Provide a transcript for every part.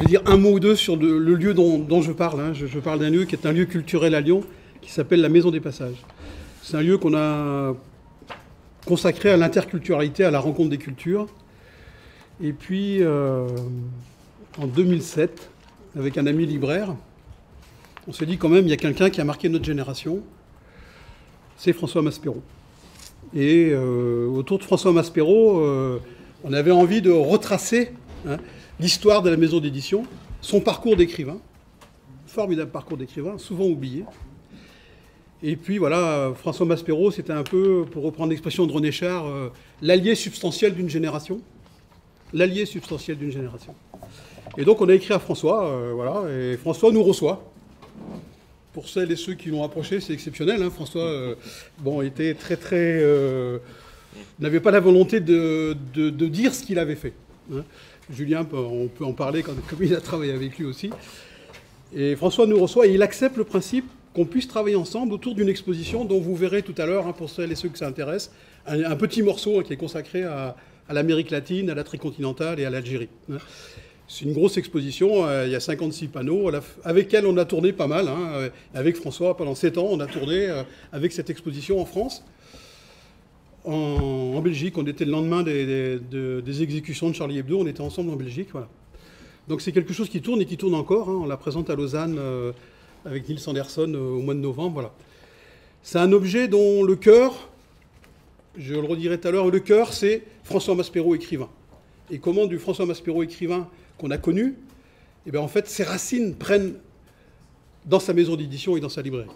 vais dire un mot ou deux sur le lieu dont je parle. Hein. Je parle d'un lieu qui est un lieu culturel à Lyon, qui s'appelle la Maison des Passages. C'est un lieu qu'on a consacré à l'interculturalité, à la rencontre des cultures. Et puis, en 2007, avec un ami libraire, on s'est dit quand même, il y a quelqu'un qui a marqué notre génération, c'est François Maspero. Et autour de François Maspero, on avait envie de retracer l'histoire de la maison d'édition, son parcours d'écrivain, formidable parcours d'écrivain, souvent oublié. Et puis voilà, François Maspero, c'était un peu, pour reprendre l'expression de René Char, l'allié substantiel d'une génération. L'allié substantiel d'une génération. Et donc on a écrit à François, voilà, et François nous reçoit. Pour celles et ceux qui l'ont approché, c'est exceptionnel. Hein. François, était très... n'avait pas la volonté de dire ce qu'il avait fait. Hein. Julien, on peut en parler comme il a travaillé avec lui aussi. Et François nous reçoit et il accepte le principe qu'on puisse travailler ensemble autour d'une exposition dont vous verrez tout à l'heure, hein, pour celles et ceux que ça intéresse, un petit morceau qui est consacré à l'Amérique latine, à la tricontinentale et à l'Algérie. Hein. C'est une grosse exposition, il y a 56 panneaux, avec elle on a tourné pas mal. Hein. Avec François, pendant 7 ans, on a tourné avec cette exposition en France. En Belgique, on était le lendemain des exécutions de Charlie Hebdo, on était ensemble en Belgique. Voilà. Donc c'est quelque chose qui tourne et qui tourne encore. Hein. On la présente à Lausanne avec Niels Anderson au mois de novembre. Voilà. C'est un objet dont le cœur, je le redirai tout à l'heure, le cœur c'est François Maspero écrivain. Et comment du François Maspero écrivain qu'on a connu, eh bien en fait ses racines prennent dans sa maison d'édition et dans sa librairie.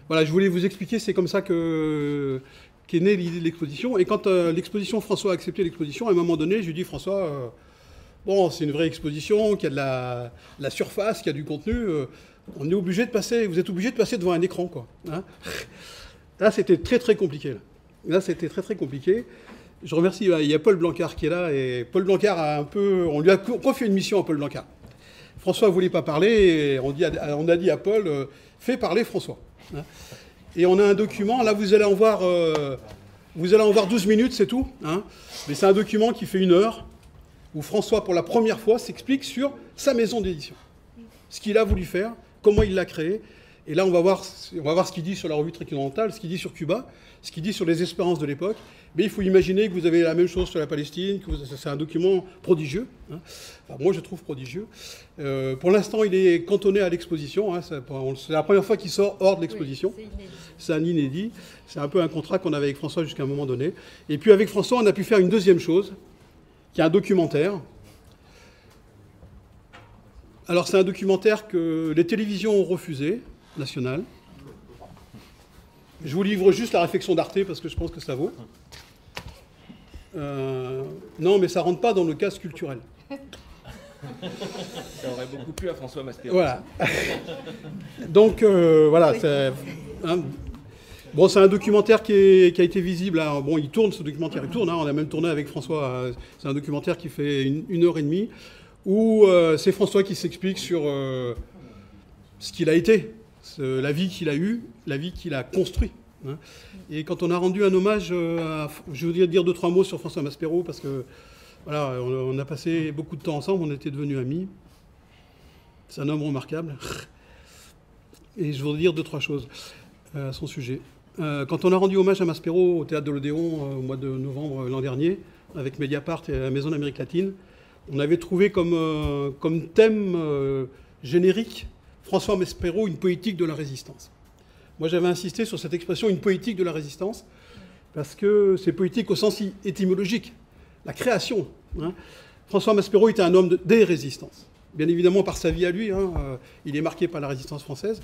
Voilà, je voulais vous expliquer, c'est comme ça qu'est née l'idée de l'exposition. Et quand l'exposition, François a accepté l'exposition, à un moment donné, je lui dis, François, bon, c'est une vraie exposition, qui a de la surface, qui a du contenu, on est obligé de passer, vous êtes obligé de passer devant un écran, quoi. Hein. Là, c'était très compliqué. Là, c'était très compliqué. Je remercie, il y a Paul Blancard qui est là, et Paul Blancard on lui a confié une mission à Paul Blancard. François ne voulait pas parler, et on a dit à Paul, fais parler François. Hein. Et on a un document, là vous allez en voir 12 minutes, c'est tout. Hein. Mais c'est un document qui fait 1 heure, où François, pour la première fois, s'explique sur sa maison d'édition. Ce qu'il a voulu faire, comment il l'a créé. Et là, on va voir ce qu'il dit sur la revue tricontinentale, ce qu'il dit sur Cuba, ce qu'il dit sur les espérances de l'époque. Mais il faut imaginer que vous avez la même chose sur la Palestine, que c'est un document prodigieux. Hein. Enfin, moi, je trouve prodigieux. Pour l'instant, il est cantonné à l'exposition. Hein. C'est la première fois qu'il sort hors de l'exposition. Oui, c'est un inédit. C'est un peu un contrat qu'on avait avec François jusqu'à un moment donné. Et puis avec François, on a pu faire une deuxième chose, qui est un documentaire. Alors, c'est un documentaire que les télévisions ont refusé, nationales. Je vous livre juste la réflexion d'Arte, parce que je pense que ça vaut. Non, mais ça ne rentre pas dans le cadre culturel. Ça aurait beaucoup plu à François Maspero. Voilà. Donc, voilà. Bon, c'est un documentaire qui a été visible. Hein. Bon, il tourne, ce documentaire, il tourne. Hein. On a même tourné avec François. C'est un documentaire qui fait 1 heure et demie, où c'est François qui s'explique sur ce qu'il a été, la vie qu'il a eue, la vie qu'il a construite. Hein. Et quand on a rendu un hommage, je voudrais dire 2-3 mots sur François Maspero, parce que voilà, on a passé beaucoup de temps ensemble, on était devenus amis. C'est un homme remarquable. Et je voudrais dire 2-3 choses à son sujet. Quand on a rendu hommage à Maspero au Théâtre de l'Odéon au mois de novembre l'an dernier, avec Mediapart et la Maison d'Amérique latine, on avait trouvé comme thème générique François Maspero, une poétique de la résistance. Moi, j'avais insisté sur cette expression, une poétique de la résistance, parce que c'est poétique au sens étymologique, la création. Hein. François Maspero était un homme des résistances. Bien évidemment, par sa vie à lui, hein, il est marqué par la résistance française.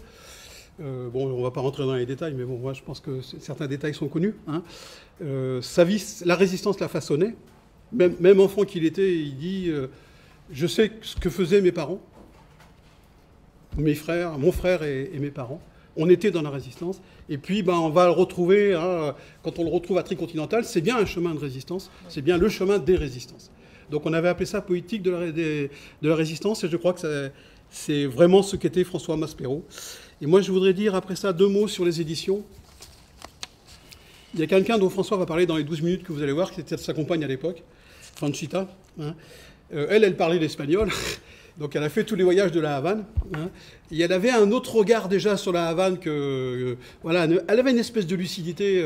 Bon, on ne va pas rentrer dans les détails, mais bon, moi, je pense que certains détails sont connus. Hein. Sa vie, la résistance l'a façonné. Même enfant qu'il était, il dit je sais ce que faisaient mes parents, mes frères, mon frère et mes parents. On était dans la résistance. Et puis, on va le retrouver, hein, quand on le retrouve à Tricontinental, c'est bien un chemin de résistance, c'est bien le chemin des résistances. Donc on avait appelé ça poétique de la résistance, et je crois que c'est vraiment ce qu'était François Maspero. Et moi, je voudrais dire après ça 2 mots sur les éditions. Il y a quelqu'un dont François va parler dans les 12 minutes que vous allez voir, qui était sa compagne à l'époque, Franchita. Hein. Elle parlait l'espagnol. Donc elle a fait tous les voyages de la Havane. Hein, et elle avait un autre regard déjà sur la Havane que... voilà, elle avait une espèce de lucidité,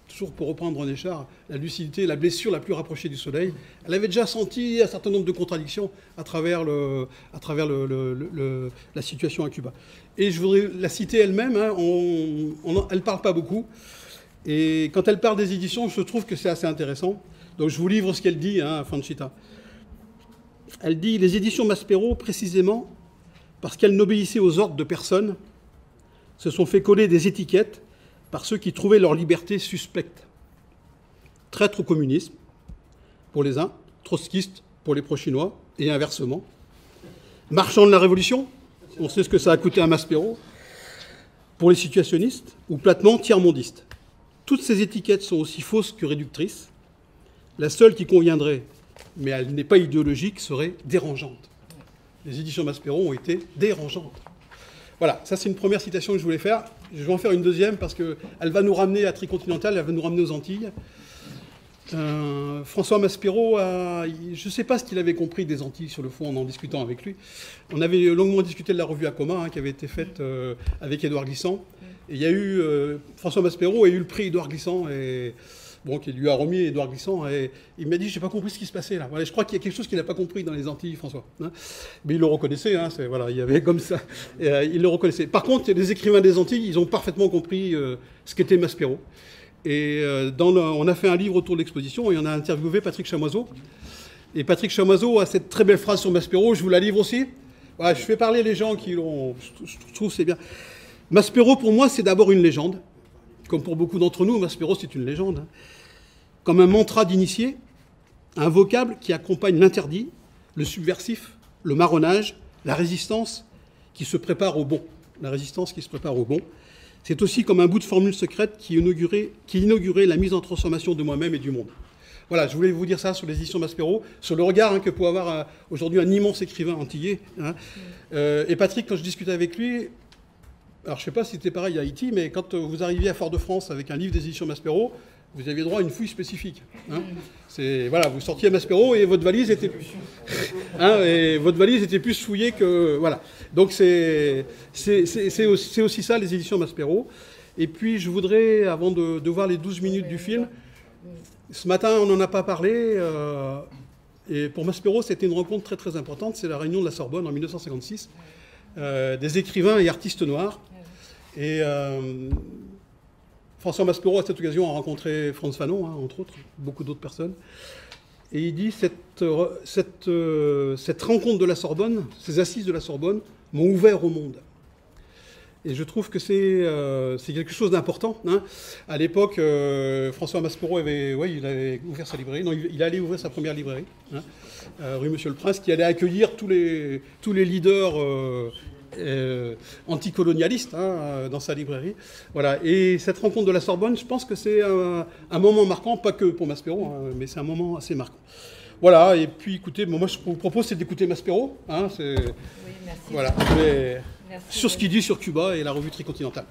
toujours pour reprendre René Char, la lucidité, la blessure la plus rapprochée du soleil. Elle avait déjà senti un certain nombre de contradictions à travers la situation à Cuba. Et je voudrais la citer elle-même, hein, elle ne parle pas beaucoup. Et quand elle parle des éditions, je trouve que c'est assez intéressant. Donc je vous livre ce qu'elle dit, hein, Fanchita. Elle dit « Les éditions Maspero, précisément, parce qu'elles n'obéissaient aux ordres de personne, se sont fait coller des étiquettes par ceux qui trouvaient leur liberté suspecte. Traître au communisme, pour les uns, trotskistes pour les pro-chinois, et inversement. Marchand de la Révolution, on sait ce que ça a coûté à Maspero, pour les situationnistes, ou platement tiers-mondistes. Toutes ces étiquettes sont aussi fausses que réductrices. La seule qui conviendrait, mais elle n'est pas idéologique, serait dérangeante. Les éditions Maspero ont été dérangeantes. Voilà, ça c'est une première citation que je voulais faire. Je vais en faire une deuxième parce qu'elle va nous ramener à Tricontinental, elle va nous ramener aux Antilles. François Maspero, je ne sais pas ce qu'il avait compris des Antilles sur le fond en discutant avec lui. On avait longuement discuté de la revue Acoma hein, qui avait été faite avec Édouard Glissant. Et il y a eu, François Maspero a eu le prix Édouard Glissant et... Bon, qui lui a remis Édouard Glissant, et il m'a dit « j'ai pas compris ce qui se passait là ». Voilà, je crois qu'il y a quelque chose qu'il n'a pas compris dans les Antilles, François. Hein. Mais il le reconnaissait, hein, voilà, il y avait comme ça, il le reconnaissait. Par contre, les écrivains des Antilles, ils ont parfaitement compris ce qu'était Maspero. Et on a fait un livre autour de l'exposition, et on a interviewé Patrick Chamoiseau. Et Patrick Chamoiseau a cette très belle phrase sur Maspero, je vous la livre aussi. Voilà, je fais parler les gens qui l'ont... Je trouve que c'est bien. Maspero, pour moi, c'est d'abord une légende. Comme pour beaucoup d'entre nous, Maspero, c'est une légende. Hein. Comme un mantra d'initié, un vocable qui accompagne l'interdit, le subversif, le marronnage, la résistance qui se prépare au bon. La résistance qui se prépare au bon. C'est aussi comme un bout de formule secrète qui inaugurait la mise en transformation de moi-même et du monde. Voilà, je voulais vous dire ça sur les éditions Maspero, sur le regard hein, que peut avoir aujourd'hui un immense écrivain antillais. Hein. Et Patrick, quand je discutais avec lui... Alors, je ne sais pas si c'était pareil à Haïti, mais quand vous arriviez à Fort-de-France avec un livre des éditions Maspero, vous aviez droit à une fouille spécifique. Hein. Voilà, vous sortiez à Maspero et votre valise était plus fouillée que... Voilà. Donc, c'est aussi ça, les éditions Maspero. Et puis, je voudrais, avant de voir les 12 minutes du film, ce matin, on n'en a pas parlé, et pour Maspero, c'était une rencontre très, très importante. C'est la réunion de la Sorbonne en 1956, des écrivains et artistes noirs. Et François Maspero, à cette occasion, a rencontré Frantz Fanon, hein, entre autres, beaucoup d'autres personnes. Et il dit cette rencontre de la Sorbonne, ces assises de la Sorbonne, m'ont ouvert au monde. Et je trouve que c'est quelque chose d'important. Hein. À l'époque, François Maspero il avait ouvert sa librairie. Non, il allait ouvrir sa première librairie, hein, rue Monsieur-le-Prince, qui allait accueillir tous les leaders anticolonialistes hein, dans sa librairie. Voilà. Et cette rencontre de la Sorbonne, je pense que c'est un moment marquant, pas que pour Maspero, hein, mais c'est un moment assez marquant. Voilà. Et puis, écoutez, moi, je vous propose, c'est d'écouter Maspero. Hein, oui, merci. Voilà. Merci sur ce qu'il dit sur Cuba et la revue Tricontinentale.